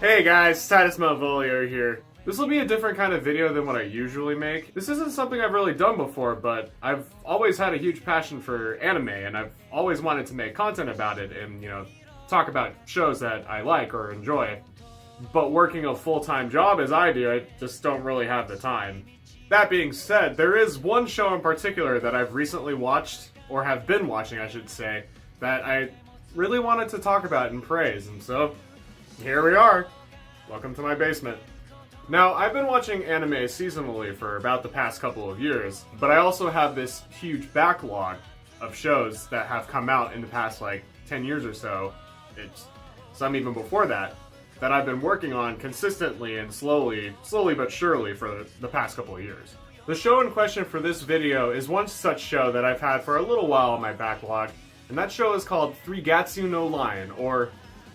Hey guys, TitusMalvolio here. This will be a different kind of video than what I usually make. This isn't something I've really done before, but I've always had a huge passion for anime, and I've always wanted to make content about it and, talk about shows that I like or enjoy. But working a full-time job as I do, I just don't really have the time. That being said, there is one show in particular that I've recently watched, or have been watching I should say, that I really wanted to talk about and praise, and so here we are. Welcome to my basement. Now, I've been watching anime seasonally for about the past couple of years, but I also have this huge backlog of shows that have come out in the past 10 years or so, it's some even before that I've been working on consistently and slowly but surely for the past couple of years. The show in question for this video is one such show that I've had for a little while on my backlog, and that show is called 3 Gatsu no Lion, or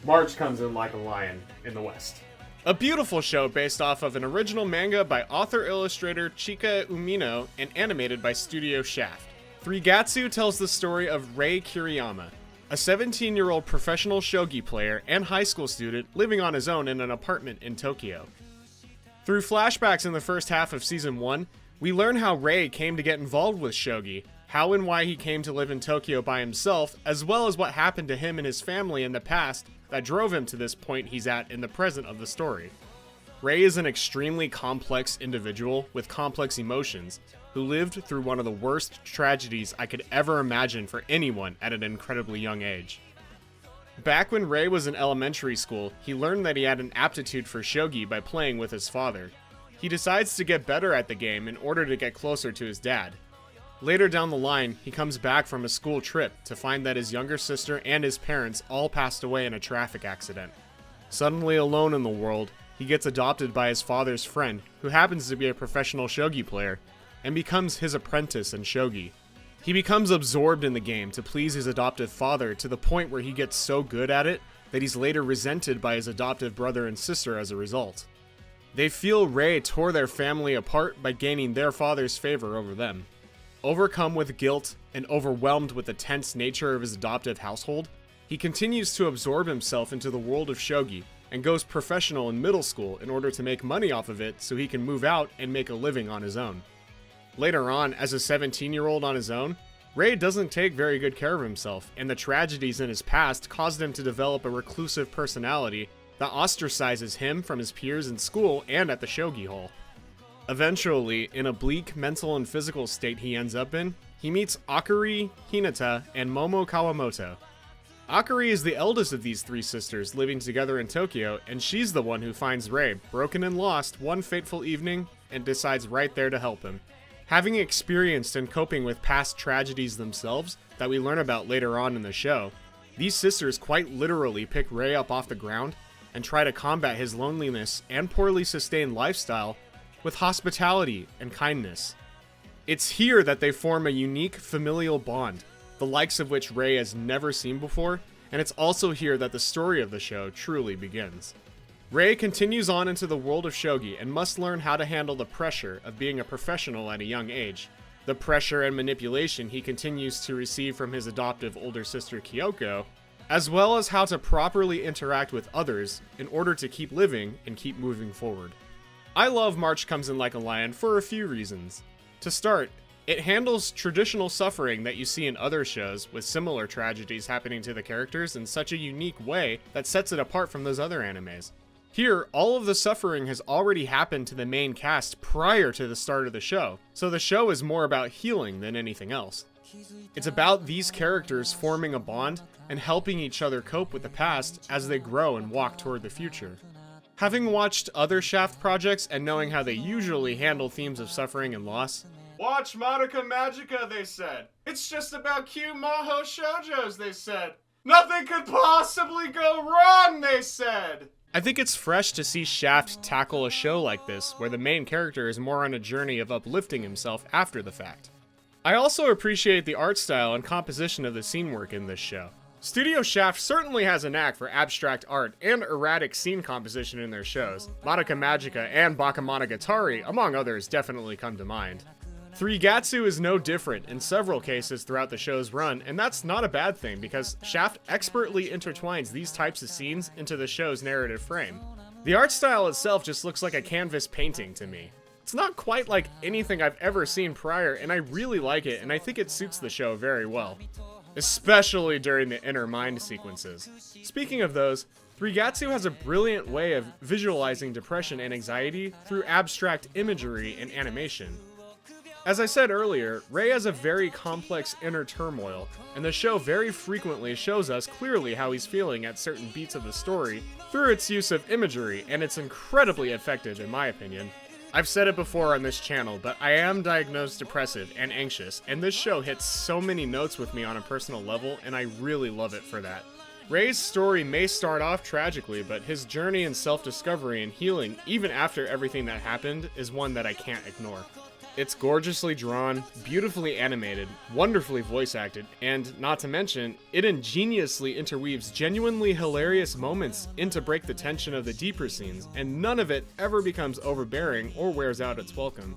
March Comes in Like a Lion in the West. A beautiful show based off of an original manga by author-illustrator Chika Umino and animated by Studio Shaft. 3 Gatsu tells the story of Rei Kiriyama, a 17-year-old professional shōgi player and high school student living on his own in an apartment in Tokyo. Through flashbacks in the first half of Season 1, we learn how Rei came to get involved with shōgi, how and why he came to live in Tokyo by himself, as well as what happened to him and his family in the past that drove him to this point he's at in the present of the story. Rei is an extremely complex individual with complex emotions, who lived through one of the worst tragedies I could ever imagine for anyone at an incredibly young age. Back when Rei was in elementary school, he learned that he had an aptitude for shōgi by playing with his father. He decides to get better at the game in order to get closer to his dad. Later down the line, he comes back from a school trip to find that his younger sister and his parents all passed away in a traffic accident. Suddenly alone in the world, he gets adopted by his father's friend, who happens to be a professional shōgi player, and becomes his apprentice in shōgi. He becomes absorbed in the game to please his adoptive father to the point where he gets so good at it that he's later resented by his adoptive brother and sister as a result. They feel Rei tore their family apart by gaining their father's favor over them. Overcome with guilt and overwhelmed with the tense nature of his adoptive household, he continues to absorb himself into the world of shōgi and goes professional in middle school in order to make money off of it so he can move out and make a living on his own. Later on, as a 17-year-old on his own, Rei doesn't take very good care of himself, and the tragedies in his past caused him to develop a reclusive personality that ostracizes him from his peers in school and at the shōgi hall. Eventually, in a bleak mental and physical state he ends up in, he meets Akari, Hinata, and Momo Kawamoto. Akari is the eldest of these 3 sisters living together in Tokyo, and she's the one who finds Rei broken and lost one fateful evening and decides right there to help him. Having experienced and coping with past tragedies themselves that we learn about later on in the show, these sisters quite literally pick Rei up off the ground and try to combat his loneliness and poorly sustained lifestyle with hospitality and kindness. It's here that they form a unique familial bond, the likes of which Rei has never seen before, and it's also here that the story of the show truly begins. Rei continues on into the world of shōgi and must learn how to handle the pressure of being a professional at a young age, the pressure and manipulation he continues to receive from his adoptive older sister Kyoko, as well as how to properly interact with others in order to keep living and keep moving forward. I love March Comes in Like a Lion for a few reasons. To start, it handles traditional suffering that you see in other shows with similar tragedies happening to the characters in such a unique way that sets it apart from those other animes. Here, all of the suffering has already happened to the main cast prior to the start of the show, so the show is more about healing than anything else. It's about these characters forming a bond and helping each other cope with the past as they grow and walk toward the future. Having watched other Shaft projects and knowing how they usually handle themes of suffering and loss, watch Madoka Magica, they said. It's just about cute maho shoujos, they said. Nothing could possibly go wrong, they said. I think it's fresh to see Shaft tackle a show like this, where the main character is more on a journey of uplifting himself after the fact. I also appreciate the art style and composition of the scene work in this show. Studio Shaft certainly has a knack for abstract art and erratic scene composition in their shows. Madoka Magica and Bakemonagatari, among others, definitely come to mind. 3 Gatsu is no different in several cases throughout the show's run, and that's not a bad thing because Shaft expertly intertwines these types of scenes into the show's narrative frame. The art style itself just looks like a canvas painting to me. It's not quite like anything I've ever seen prior, and I really like it, and I think it suits the show very well. Especially during the inner mind sequences. Speaking of those, gatsu has a brilliant way of visualizing depression and anxiety through abstract imagery and animation. As I said earlier, Rei has a very complex inner turmoil, and the show very frequently shows us clearly how he's feeling at certain beats of the story through its use of imagery, and it's incredibly effective in my opinion. I've said it before on this channel, but I am diagnosed depressive and anxious, and this show hits so many notes with me on a personal level, and I really love it for that. Rei's story may start off tragically, but his journey in self-discovery and healing, even after everything that happened, is one that I can't ignore. It's gorgeously drawn, beautifully animated, wonderfully voice acted, and, not to mention, it ingeniously interweaves genuinely hilarious moments in to break the tension of the deeper scenes, and none of it ever becomes overbearing or wears out its welcome.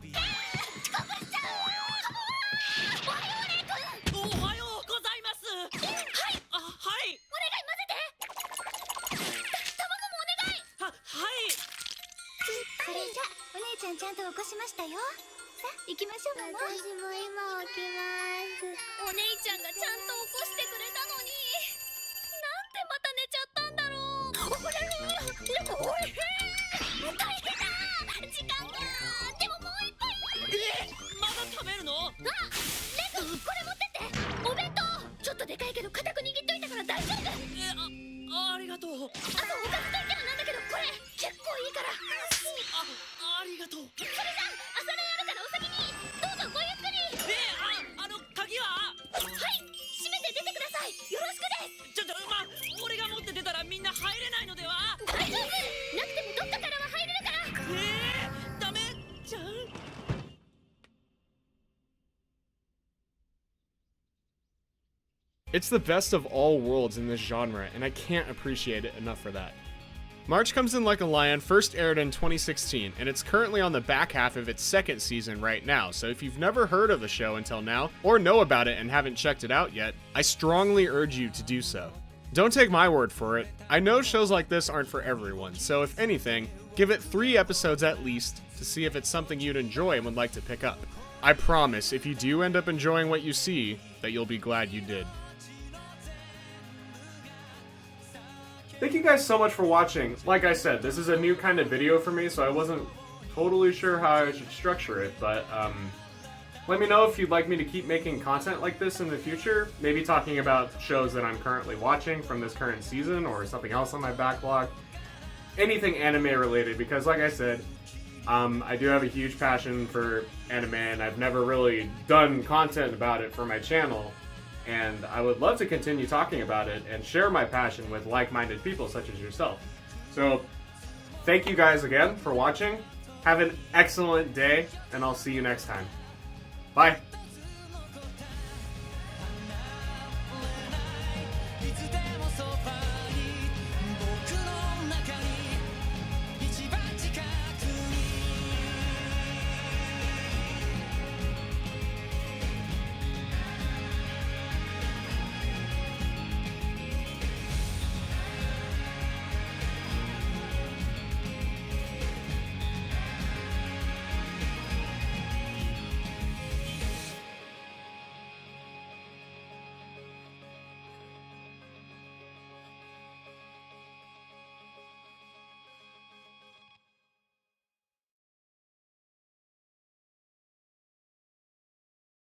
It's the best of all worlds in this genre, and I can't appreciate it enough for that. March Comes in Like a Lion first aired in 2016, and it's currently on the back half of its second season right now, so if you've never heard of the show until now, or know about it and haven't checked it out yet, I strongly urge you to do so. Don't take my word for it. I know shows like this aren't for everyone, so if anything, give it 3 episodes at least to see if it's something you'd enjoy and would like to pick up. I promise, if you do end up enjoying what you see, that you'll be glad you did. Thank you guys so much for watching. Like I said, this is a new kind of video for me, so I wasn't totally sure how I should structure it, but let me know if you'd like me to keep making content like this in the future, maybe talking about shows that I'm currently watching from this current season or something else on my backlog. Anything anime related, because like I said, I do have a huge passion for anime, and I've never really done content about it for my channel. And I would love to continue talking about it and share my passion with like-minded people such as yourself. So, thank you guys again for watching. Have an excellent day, and I'll see you next time. Bye!